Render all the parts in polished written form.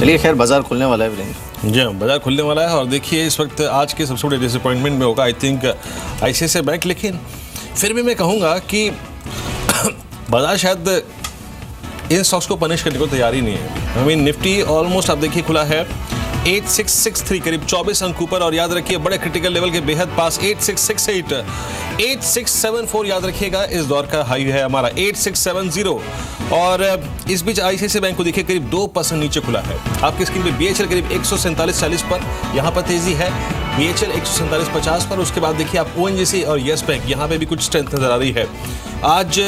चलिए खैर बाजार खुलने वाला है वीरेंद्र। जी हाँ, बाजार खुलने वाला है और देखिए इस वक्त आज के सबसे बड़े डिसअपॉइंटमेंट में होगा आई थिंक ICICI बैंक, लेकिन फिर भी मैं कहूँगा कि बाजार शायद इन स्टॉक्स को पनिश करने को तैयार ही नहीं है। आई मीन निफ्टी ऑलमोस्ट आप देखिए खुला है 8663, करीब 24 अंक ऊपर, और याद रखिए बड़े क्रिटिकल लेवल के बेहद पास 8668, 8674 याद रखिएगा इस दौर का हाई है हमारा 8670। और इस बीच ICICI बैंक को देखिए करीब 2% नीचे खुला है। आपकी स्क्रीन पे BHL करीब 147.40 पर यहाँ पर तेजी है, BHL 147.50 पर। उसके बाद देखिए आप ONGC और येस बैंक, यहाँ पे भी कुछ स्ट्रेंथ नजर आ रही है। आज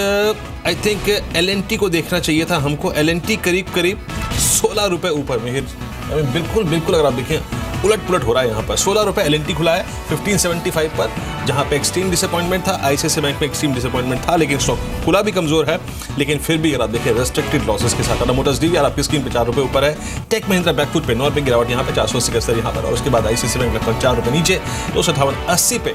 आई थिंक LNT को देखना चाहिए था हमको। LNT करीब 16 रुपए ऊपर में, बिल्कुल अगर आप देखें उलट पुलट हो रहा है यहाँ पर। 16 रुपए LNT खुला है 1575 पर, जहाँ पे एक्सट्रीम डिसअपॉइंटमेंट था। ICICI बैंक में एक्सट्रीम डिसअपॉइंटमेंट था, लेकिन स्टॉक खुला भी कमजोर है। लेकिन फिर भी अगर आप देखें रेस्ट्रिक्टेड लॉसेस के साथ टाटा मोटर्स DVR आपकी स्क्रीन पे 4 रुपए ऊपर है। टेक महिंद्रा बैकफुट पे 9 रुपए गिरावट यहाँ पे 471 यहाँ पर, और उसके बाद ICICI बैंक लगभग 4 रुपए नीचे 258.80 पे।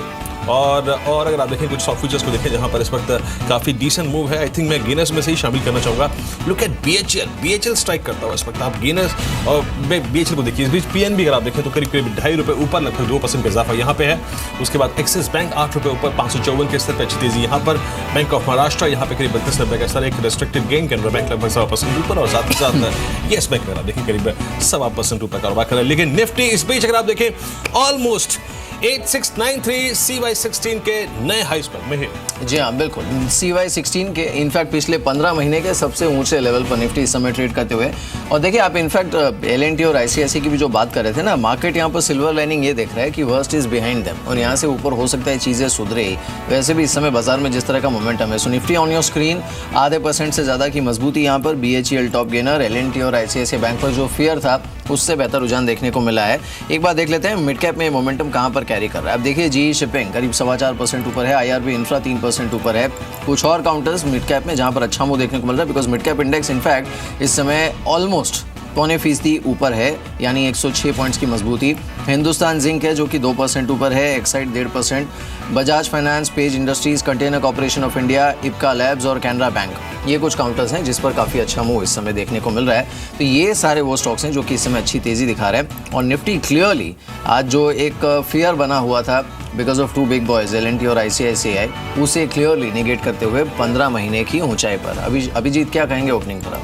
और अगर आप देखें कुछ स्टॉक फ्यूचर्स को देखें जहां पर इस वक्त काफ़ी डिसेंट मूव है, आई थिंक मैं गेनर्स में से ही शामिल करना चाहूँगा। लुक एट BHL स्ट्राइक करता हुआ इस वक्त आप गेनर्स और BHL को देखिए। इस बीच PNB अगर आप देखें तो करीब 2.5 रुपए ऊपर, लगभग 2% का इजाफा यहाँ पे है। उसके बाद एक्सिस बैंक 8 रुपए ऊपर 554 के स्तर पर अच्छी तेजी यहाँ पर। बैंक ऑफ महाराष्ट्र यहाँ पे करीब 32 का स्तर, एक रेस्ट्रिक्टेड गेन। कैनरा बैंक लगभग 1.25% ऊपर, और साथ ही साथ येस बैंक अगर आप देखें करीब 1.25% ऊपर कारोबार कर रहा है। लेकिन निफ्टी इस बीच अगर आप देखें ऑलमोस्ट 8693 CY16 के नए हाईस पर में है। जी हाँ बिल्कुल, CY16 के इनफैक्ट पिछले 15 महीने के सबसे ऊंचे लेवल पर निफ्टी इस समय ट्रेड करते हुए। और देखिए आप इनफैक्ट LNT और ICICI की भी जो बात कर रहे थे ना, मार्केट यहाँ पर सिल्वर लाइनिंग ये देख रहा है कि वर्स्ट इज बिहाइंड देम, और यहाँ से ऊपर हो सकता है चीज़ें सुधरे ही। वैसे भी इस समय बाजार में जिस तरह का मोमेंटम है, सो निफ्टी ऑन योर स्क्रीन आधे % से ज़्यादा की मजबूती यहाँ पर। BHEL टॉप गेनर, LNT और ICICI बैंक पर जो फियर था उससे बेहतर रुझान देखने को मिला है। एक बार देख लेते हैं मिड कैप में मोमेंटम कहाँ पर कैरी कर रहा है। अब देखिए GE शिपिंग करीब 4.25% ऊपर है, IRB इंफ्रा 3% ऊपर है। कुछ और काउंटर्स मिड कैप में जहाँ पर अच्छा मूव देखने को मिल रहा है, because mid cap index in fact इस समय ऑलमोस्ट 0.25% ऊपर है, यानी 106 पॉइंट्स की मजबूती। हिंदुस्तान जिंक है जो कि 2% ऊपर है, Exide 1.5%। Bajaj finance, page industries, container corporation of India, Ipca labs और कैनरा बैंक, ये कुछ काउंटर्स हैं जिस पर काफ़ी अच्छा मूव इस समय देखने को मिल रहा है। तो ये सारे वो स्टॉक्स हैं जो कि इस समय अच्छी तेज़ी दिखा रहे हैं। और निफ्टी क्लियरली आज जो एक फियर बना हुआ था because of 2 big boys LNT और ICICI, उसे क्लियरली निगेट करते हुए 15 महीने की ऊंचाई पर। अभिजीत क्या कहेंगे ओपनिंग पर आप?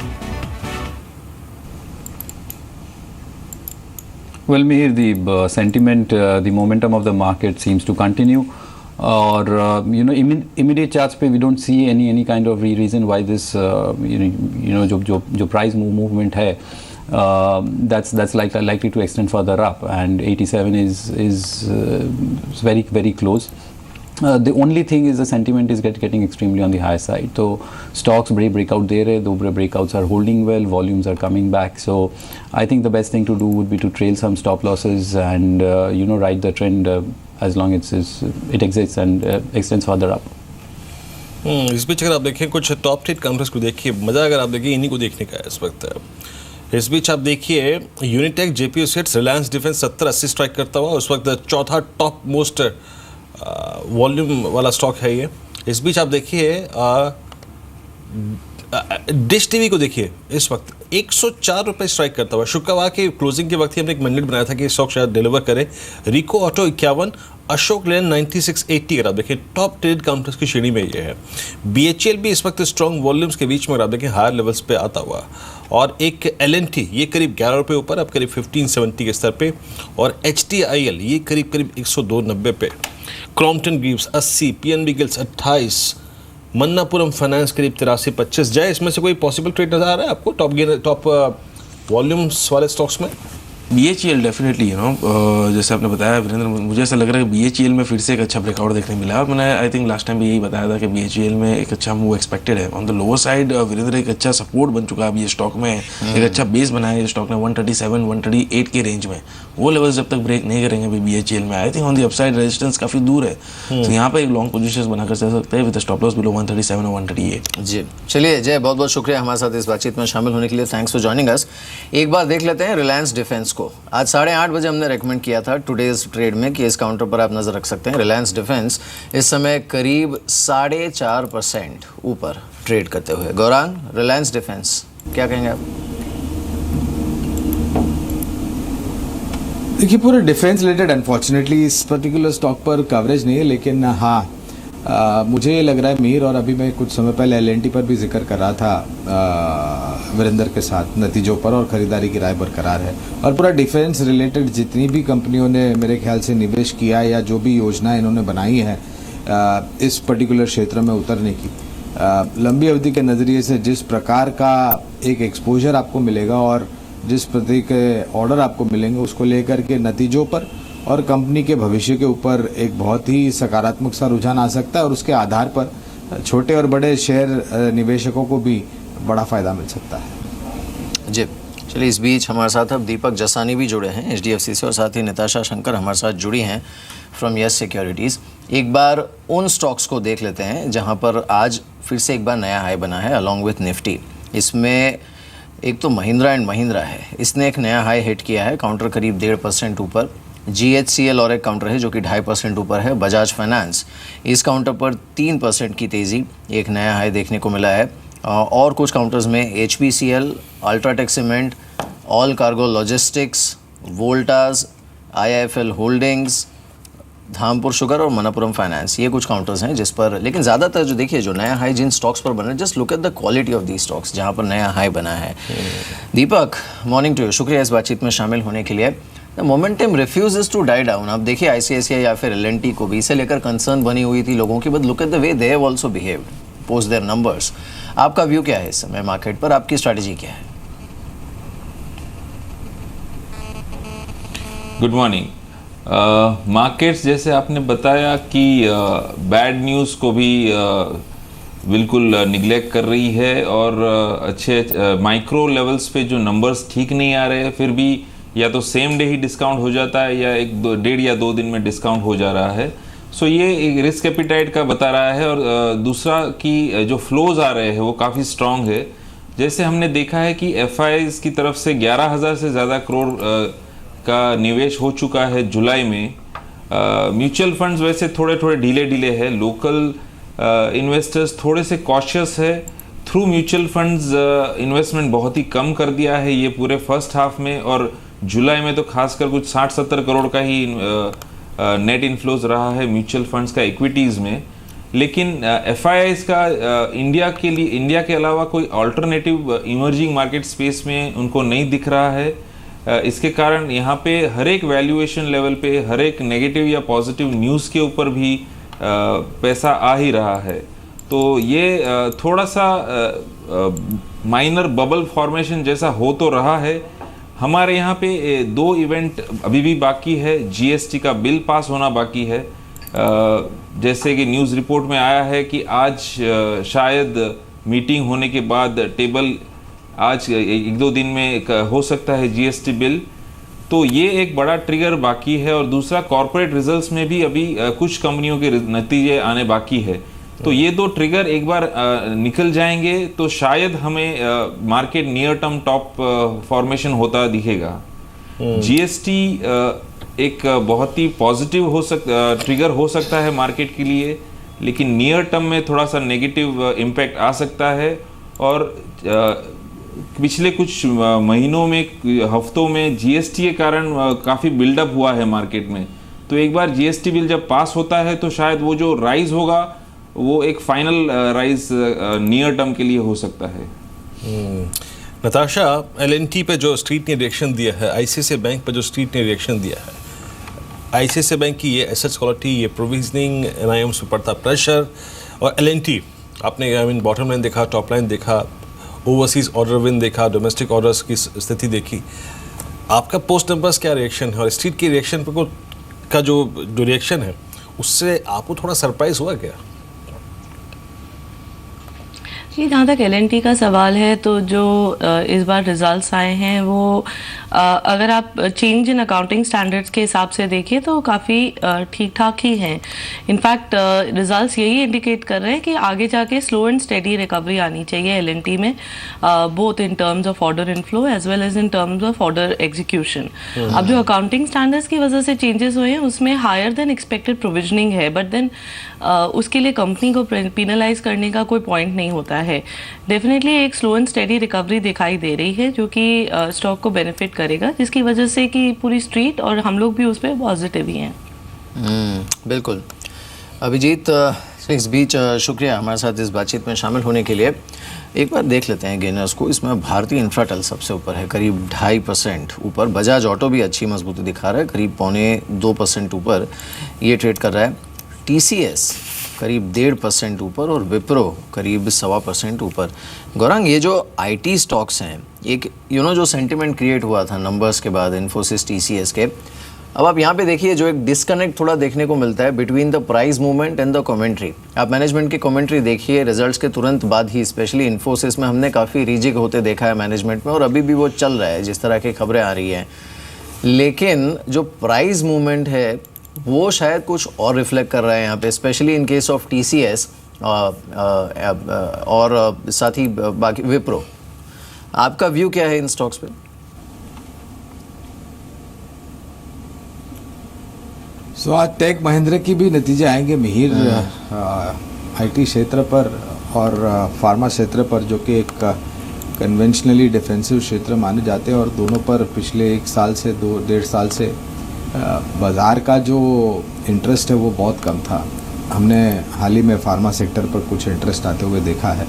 Well, Mihir, the sentiment, the momentum of the market seems to continue. Or immediate charts पे we don't see any kind of reason why this जो price movement है that's likely to extend further up, and 87 is very close. The only thing is the sentiment is getting extremely on the high side. So stocks breakout दे रहे, though breakouts are holding well, volumes are coming back. So I think the best thing to do would be to trail some stop losses and ride the trend as long as it exists and extends further up. इस बीच अगर आप देखें कुछ top 10 companies को देखिए, मज़ा अगर आप देखिए इन्हीं को देखने का है इस वक्त। इस बीच आप देखिए Unitech, JPO sets, Reliance defence 70-80 strike करता हुआ उस वक्त चौथा टॉप मोस्ट वॉल्यूम वाला स्टॉक है ये। इस बीच आप देखिए डिश टीवी को देखिए इस वक्त 104 रुपये स्ट्राइक करता हुआ। शुक्रवार के क्लोजिंग के वक्त ही हमने एक मैंडेट बनाया था कि स्टॉक शायद डिलीवर करे। रिको ऑटो 51, अशोक लेन 9680 अगर आप देखें टॉप ट्रेड काउंटर्स की श्रेणी में ये है। BHL भी इस वक्त स्ट्रॉन्ग वॉल्यूम्स के बीच में अगर आप देखें हायर लेवल्स पे आता हुआ। और एक LNT ये करीब 11 रुपये ऊपर, अब करीब 1570 के स्तर पे। और HTIL ये करीब 102.90 पे। Crompton Greaves 80, PNB gills 28, Manappuram finance करीब 83.25। जय, इसमें से कोई पॉसिबल ट्रेड नजर आ रहा है आपको टॉप वॉल्यूम्स वाले स्टॉक्स में? BHEL डेफिनेटली जैसे आपने बताया वीरेंद्र, मुझे ऐसा लग रहा है कि BHEL में फिर से एक अच्छा ब्रेकआउट देखने मिला। और मैंने आई थिंक लास्ट टाइम भी यही बताया था कि BHEL में एक अच्छा मूव एक्सपेक्टेड है। On the lower side Virendra एक अच्छा सपोर्ट बन चुका है अब ये स्टॉक में, एक अच्छा बेस बनाया है स्टॉक ने 137-138 के रेंज में। वो लेवल जब तक ब्रेक नहीं करेंगे अभी BHEL में, I think on the upside resistance काफ़ी दूर है। तो यहाँ पे एक लॉन्ग पोजीशन बनाकर चल सकते हैं विद स्टॉप लॉस बिलो 137 और 138। जी चलिए जय, बहुत बहुत शुक्रिया हमारे साथ इस बातचीत में शामिल होने के लिए। Thanks for joining us. एक बार देख लेते हैं रिलायंस डिफेंस को। आज 8:30 बजे हमने रेकमेंड किया था टुडेज ट्रेड में कि इस काउंटर पर आप नजर रख सकते हैं। रिलायंस डिफेंस इस समय करीब 4.5% ऊपर ट्रेड करते हुए। गौरांग, रिलायंस डिफेंस क्या कहेंगे आप? देखिए पूरा डिफेंस रिलेटेड अनफॉर्चुनेटली इस पर्टिकुलर स्टॉक पर कवरेज नहीं है, लेकिन हाँ मुझे लग रहा है मीर, और अभी मैं कुछ समय पहले एल&टी पर भी जिक्र कर रहा था वीरेंद्र के साथ, नतीजों पर और ख़रीदारी की राय बरकरार है। और पूरा डिफेंस रिलेटेड जितनी भी कंपनियों ने मेरे ख्याल से निवेश किया है या जो भी योजना इन्होंने बनाई है इस पर्टिकुलर क्षेत्र में उतरने की, लंबी अवधि के नज़रिए से जिस प्रकार का एक एक्सपोजर आपको मिलेगा और जिस प्रति के ऑर्डर आपको मिलेंगे उसको लेकर के नतीजों पर और कंपनी के भविष्य के ऊपर एक बहुत ही सकारात्मक सा रुझान आ सकता है, और उसके आधार पर छोटे और बड़े शेयर निवेशकों को भी बड़ा फ़ायदा मिल सकता है। जी चलिए, इस बीच हमारे साथ अब दीपक जसानी भी जुड़े हैं HDFC से, और साथ ही निताशा शंकर हमारे साथ जुड़ी हैं फ्रॉम यस सिक्योरिटीज़। एक बार उन स्टॉक्स को देख लेते हैं जहां पर आज फिर से एक बार नया हाई बना है अलॉन्ग विथ निफ्टी। इसमें एक तो महिंद्रा एंड महिंद्रा है, इसने एक नया हाई हिट किया है, काउंटर करीब 1.5% ऊपर। GHCL और एक काउंटर है जो कि 2.5% ऊपर है। बजाज फाइनेंस, इस काउंटर पर 3% की तेज़ी, एक नया हाई देखने को मिला है। और कुछ काउंटर्स में HPCL, UltraTech cement, all cargo logistics, Voltas, IIFL holdings, Dhampur sugar और मनपुरम फाइनेंस, ये कुछ काउंटर्स हैं जिस पर, लेकिन ज़्यादातर जो देखिए जो नया हाई जिन स्टॉक्स पर बना है, just look at the quality of the stocks जहाँ पर नया हाई बना है। दीपक, मॉर्निंग टू यू, शुक्रिया इस बातचीत में शामिल होने के लिए। The momentum refuses to die down. अब देखिए ICICI या फिर L&T को भी इसे लेकर कंसर्न बनी हुई थी लोगों की, but look at the way they have also behaved post their numbers. आपका व्यू क्या है इस समय मार्केट पर, आपकी स्ट्रैटेजी क्या है? Good morning. मार्केट्स जैसे आपने बताया कि बैड न्यूज़ को भी बिल्कुल निगलेक्ट कर रही है, और अच्छे माइक्रो लेवल्स पे जो नंबर्स ठीक नहीं आ रहे हैं, फिर भी या तो सेम डे ही डिस्काउंट हो जाता है या डेढ़ या 2 दिन में डिस्काउंट हो जा रहा है। सो ये एक रिस्क एपिटाइट का बता रहा है। और दूसरा कि जो फ्लोज आ रहे हैं वो काफ़ी स्ट्रॉन्ग है। जैसे हमने देखा है कि FIs की तरफ से 11,000 से ज़्यादा करोड़ का निवेश हो चुका है जुलाई में। म्यूचुअल फंड्स वैसे थोड़े थोड़े ढीले है, लोकल इन्वेस्टर्स थोड़े से कॉशियस है। थ्रू म्यूचुअल फंड्स इन्वेस्टमेंट बहुत ही कम कर दिया है ये पूरे फर्स्ट हाफ में, और जुलाई में तो खासकर कुछ 60-70 करोड़ का ही नेट इन्फ्लोज रहा है म्यूचुअल फंड्स का इक्विटीज़ में। लेकिन FIs का इंडिया के अलावा कोई अल्टरनेटिव इमर्जिंग मार्केट स्पेस में उनको नहीं दिख रहा है। इसके कारण यहाँ पे हर एक वैल्यूएशन लेवल पे हर एक नेगेटिव या पॉजिटिव न्यूज़ के ऊपर भी पैसा आ ही रहा है। तो ये थोड़ा सा माइनर बबल फॉर्मेशन जैसा हो तो रहा है। हमारे यहाँ पे 2 इवेंट अभी भी बाकी है। GST का बिल पास होना बाकी है। जैसे कि न्यूज़ रिपोर्ट में आया है कि आज शायद मीटिंग होने के बाद टेबल आज 1-2 दिन में हो सकता है GST बिल। तो ये एक बड़ा ट्रिगर बाकी है। और दूसरा, कॉर्पोरेट रिजल्ट्स में भी अभी कुछ कंपनियों के नतीजे आने बाकी है। तो ये 2 ट्रिगर एक बार निकल जाएंगे तो शायद हमें market near term top formation होता दिखेगा। GST एक बहुत ही पॉजिटिव ट्रिगर हो सकता है मार्केट के लिए, लेकिन नियर टर्म में थोड़ा सा नेगेटिव इम्पैक्ट आ सकता है। और पिछले कुछ महीनों में, हफ्तों में GST के कारण काफ़ी बिल्डअप हुआ है मार्केट में। तो एक बार GST बिल जब पास होता है तो शायद वो जो राइज होगा वो एक फाइनल राइज नियर टर्म के लिए हो सकता है। नताशा, L&T पे जो स्ट्रीट ने रिएक्शन दिया है, ICICI बैंक पे जो स्ट्रीट ने रिएक्शन दिया है, ICICI बैंक की ये एसेट्स क्वालिटी, ये प्रोविजनिंग, NIMs पे पड़ता प्रेशर, और L&T आपने बॉटम लाइन देखा, टॉप लाइन देखा, ओवरसीज ऑर्डर विन देखा, डोमेस्टिक ऑर्डर्स की स्थिति देखी, आपका पोस्ट नंबर्स क्या रिएक्शन है? और स्ट्रीट की रिएक्शन पर का जो रिएक्शन है उससे आपको थोड़ा सरप्राइज हुआ क्या? जी, जहाँ तक L&T का सवाल है तो जो इस बार रिजल्ट्स आए हैं वो अगर आप चेंज इन अकाउंटिंग स्टैंडर्ड्स के हिसाब से देखिए तो काफ़ी ठीक ठाक ही हैं। इनफैक्ट रिजल्ट्स यही इंडिकेट कर रहे हैं कि आगे जाके स्लो एंड स्टेडी रिकवरी आनी चाहिए L&T में, both in terms of order inflow as well as in terms of order execution. अब जो अकाउंटिंग स्टैंडर्ड्स की वजह से चेंजेस हुए हैं उसमें हायर देन एक्सपेक्टेड प्रोविजनिंग है, बट देन उसके लिए कंपनी को पेनलाइज करने का कोई पॉइंट नहीं होता है। डेफिनेटली एक स्लो एंड स्टेडी रिकवरी दिखाई दे रही है जो कि स्टॉक को बेनिफिट करेगा, जिसकी वजह से कि पूरी स्ट्रीट और हम लोग भी उस पर पॉजिटिव ही हैं। बिल्कुल। अभिजीत, इस बीच शुक्रिया हमारे साथ इस बातचीत में शामिल होने के लिए। एक बार देख लेते हैं गेनर्स को। इसमें भारतीय इंफ्राटेल सबसे ऊपर है, करीब 2.5% ऊपर। बजाज ऑटो भी अच्छी मजबूती दिखा रहा है, करीब 0.25% ऊपर ये ट्रेड कर रहा है। TCS करीब 1.5% ऊपर और विप्रो करीब 1.25% ऊपर। गौरांग, ये जो IT स्टॉक्स हैं, एक जो सेंटिमेंट क्रिएट हुआ था नंबर्स के बाद इन्फोसिस TCS के, अब आप यहाँ पे देखिए जो एक डिस्कनेक्ट थोड़ा देखने को मिलता है between the price movement and the commentary. आप मैनेजमेंट की कमेंट्री देखिए रिजल्ट्स के तुरंत बाद ही, स्पेशली इन्फोसिस में हमने काफ़ी रिजिग होते देखा है मैनेजमेंट में, और अभी भी वो चल रहा है जिस तरह की खबरें आ रही हैं। लेकिन जो प्राइस मूवमेंट है वो शायद कुछ और रिफ्लेक्ट कर रहा है यहाँ पे, specially in case of TCS और साथ ही बाकी विप्रो। आपका व्यू क्या है इन स्टॉक्स पे? सो आज टेक महिंद्रा की भी नतीजे आएंगे मिहिर, IT क्षेत्र पर और फार्मा क्षेत्र पर, जो कि एक कन्वेंशनली डिफेंसिव क्षेत्र माने जाते हैं, और दोनों पर पिछले 1 साल से 2.5 साल से बाज़ार का जो इंटरेस्ट है वो बहुत कम था। हमने हाल ही में फार्मा सेक्टर पर कुछ इंटरेस्ट आते हुए देखा है।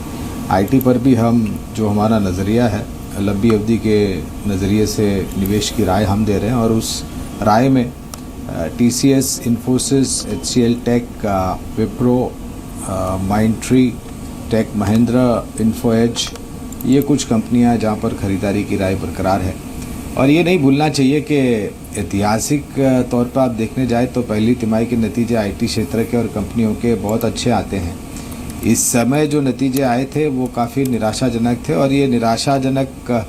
IT पर भी हम जो हमारा नज़रिया है लंबी अवधि के नज़रिए से निवेश की राय हम दे रहे हैं, और उस राय में TCS, इन्फोसिस, HCL टेक, विप्रो, माइंडट्री, टेक महिंद्रा, इन्फो एज, ये कुछ कंपनियां हैं जहां पर ख़रीदारी की राय बरकरार है। और ये नहीं भूलना चाहिए कि ऐतिहासिक तौर पर आप देखने जाए तो पहली तिमाही के नतीजे IT क्षेत्र के और कंपनियों के बहुत अच्छे आते हैं। इस समय जो नतीजे आए थे वो काफ़ी निराशाजनक थे, और ये निराशाजनक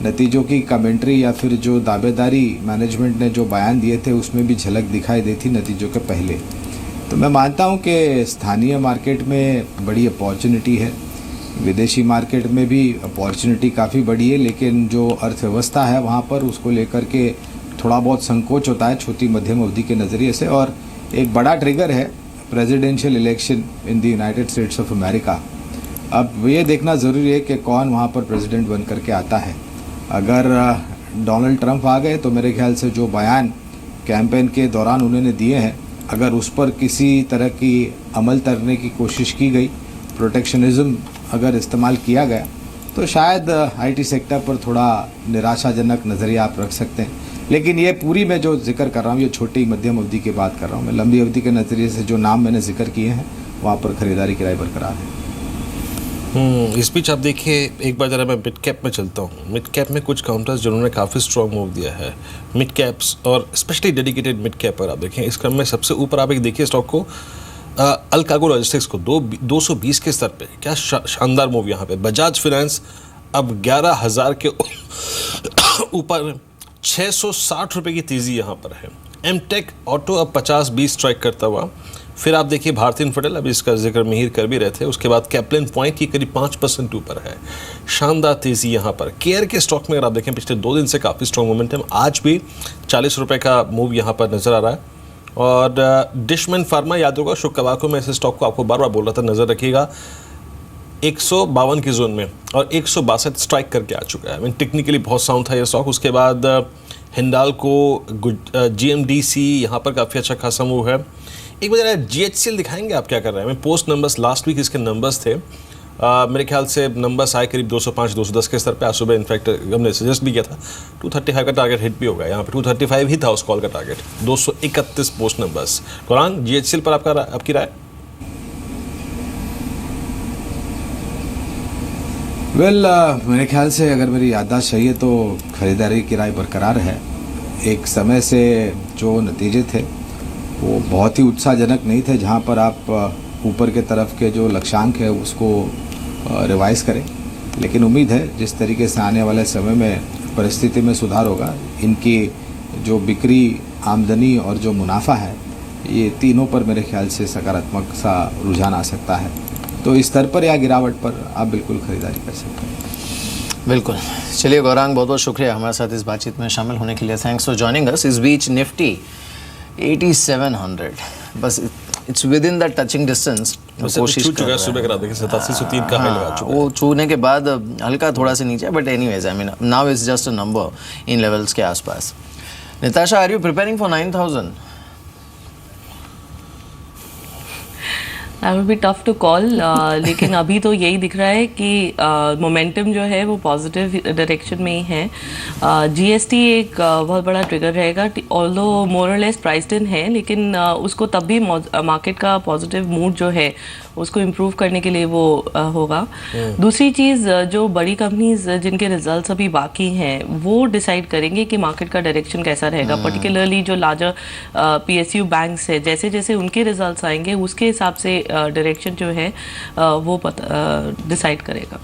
नतीजों की कमेंट्री या फिर जो दावेदारी मैनेजमेंट ने जो बयान दिए थे उसमें भी झलक दिखाई दी थी नतीजों के पहले। तो मैं मानता हूं कि स्थानीय मार्केट में बड़ी अपॉर्चुनिटी है, विदेशी मार्केट में भी अपॉर्चुनिटी काफ़ी बड़ी है, लेकिन जो अर्थव्यवस्था है वहां पर उसको लेकर के थोड़ा बहुत संकोच होता है छोटी मध्यम अवधि के नज़रिए से। और एक बड़ा ट्रिगर है presidential election in the United states of America. अब ये देखना ज़रूरी है कि कौन वहाँ पर प्रेसिडेंट बन करके आता है। अगर डोनाल्ड ट्रंप आ गए तो मेरे ख्याल से जो बयान कैंपेन के दौरान उन्होंने दिए हैं, अगर उस पर किसी तरह की अमल करने की कोशिश की गई, प्रोटेक्शनिज़्म अगर इस्तेमाल किया गया, तो शायद IT सेक्टर पर थोड़ा निराशाजनक नज़रिया आप रख सकते हैं। लेकिन ये पूरी मैं जो जिक्र कर रहा हूँ ये छोटी मध्यम अवधि की बात कर रहा हूँ। मैं लंबी अवधि के नज़रिए से जो नाम मैंने जिक्र किए हैं वहाँ पर ख़रीदारी की राय बरकरार है। इस बीच आप देखिए, एक बार जरा मैं मिड कैप में चलता हूँ। मिड कैप में कुछ काउंटर्स जिन्होंने काफ़ी स्ट्रॉन्ग मूव दिया है, मिड कैप्स और स्पेशली डेडिकेटेड मिड कैप पर आप देखें। इस क्रम में सबसे ऊपर आप एक देखिए स्टॉक को, अल्कागो लॉजिस्टिक्स को 220 के स्तर पे, क्या शानदार मूव यहाँ पे। बजाज फाइनेंस अब 11,000 के ऊपर 660 रुपये की तेज़ी यहाँ पर है। एमटेक ऑटो अब 50-20 स्ट्राइक करता हुआ। फिर आप देखिए भारतीय इन्फ्राटेल, अभी इसका जिक्र मिहिर कर भी रहे थे। उसके बाद कैप्लिन पॉइंट की करीब 5% ऊपर है, शानदार तेज़ी यहाँ पर। केयर के स्टॉक में अगर आप देखें पिछले 2 दिन से काफ़ी स्ट्रॉन्ग मोमेंटम, आज भी 40 रुपये का मूव यहाँ पर नज़र आ रहा है। और डिशमैन फार्मा, याद होगा शुक्रवार को मैं इस स्टॉक को आपको बार बार बोल रहा था नज़र रखिएगा, 152 की जोन में और 162 स्ट्राइक करके आ चुका है। टेक्निकली बहुत साउंड था ये स्टॉक। उसके बाद हिंडाल्को, GMDC यहाँ पर काफ़ी अच्छा खासा मूव है। एक बार GHCL दिखाएंगे आप क्या कर रहे हैं। पोस्ट नंबर्स लास्ट वीक इसके नंबर्स थे, मेरे ख्याल से नंबर्स आए करीब 205-210 के स्तर पे। आज सुबह इनफैक्ट हमने सजेस्ट भी किया था 235 का टारगेट हिट भी होगा। यहाँ पे 235 ही था उस कॉल का target. 231 post numbers. Quran, GHCL पर आपकी राय? मेरे ख्याल से अगर मेरी याददाश्त सही है तो ख़रीदारी की राय बरकरार है। एक समय से जो नतीजे थे वो बहुत ही उत्साहजनक नहीं थे, जहाँ पर आप ऊपर के तरफ के जो लक्ष्यांक है उसको रिवाइज़ करें। लेकिन उम्मीद है जिस तरीके से आने वाले समय में परिस्थिति में सुधार होगा, इनकी जो बिक्री, आमदनी और जो मुनाफा है, ये तीनों पर मेरे ख्याल से सकारात्मक सा रुझान आ सकता है। तो इस स्तर पर या गिरावट पर आप बिल्कुल ख़रीदारी कर सकते हैं। बिल्कुल। चलिए गौरांग, बहुत बहुत शुक्रिया हमारे साथ इस बातचीत में शामिल होने के लिए। Thanks for joining us. इस बीच निफ्टी 8700, बस it's with in that touching distance कोशिश छू कर चुका रहा है है। सुबह करा देखिए 8701 का हाई लगा चुका है। वो छूने के बाद हल्का थोड़ा सा नीचे, but anyways I mean now it's just a number in levels के आसपास। Nitasha, are you preparing for 9000? That would be tough to call, लेकिन अभी तो यही दिख रहा है कि मोमेंटम जो है वो पॉजिटिव डायरेक्शन में ही है। जीएसटी एक बहुत बड़ा ट्रिगर रहेगा, ऑल्दो मोर और लेस प्राइस्ड इन है, लेकिन उसको तब भी मार्केट का पॉजिटिव मूड जो है उसको इम्प्रूव करने के लिए वो होगा। दूसरी चीज़, जो बड़ी कंपनीज जिनके रिजल्ट्स अभी बाकी हैं वो डिसाइड करेंगे कि मार्केट का डायरेक्शन कैसा रहेगा। पर्टिकुलरली जो लार्जर पीएसयू बैंक्स है, जैसे जैसे उनके रिजल्ट्स आएंगे उसके हिसाब से डायरेक्शन जो है वो डिसाइड करेगा।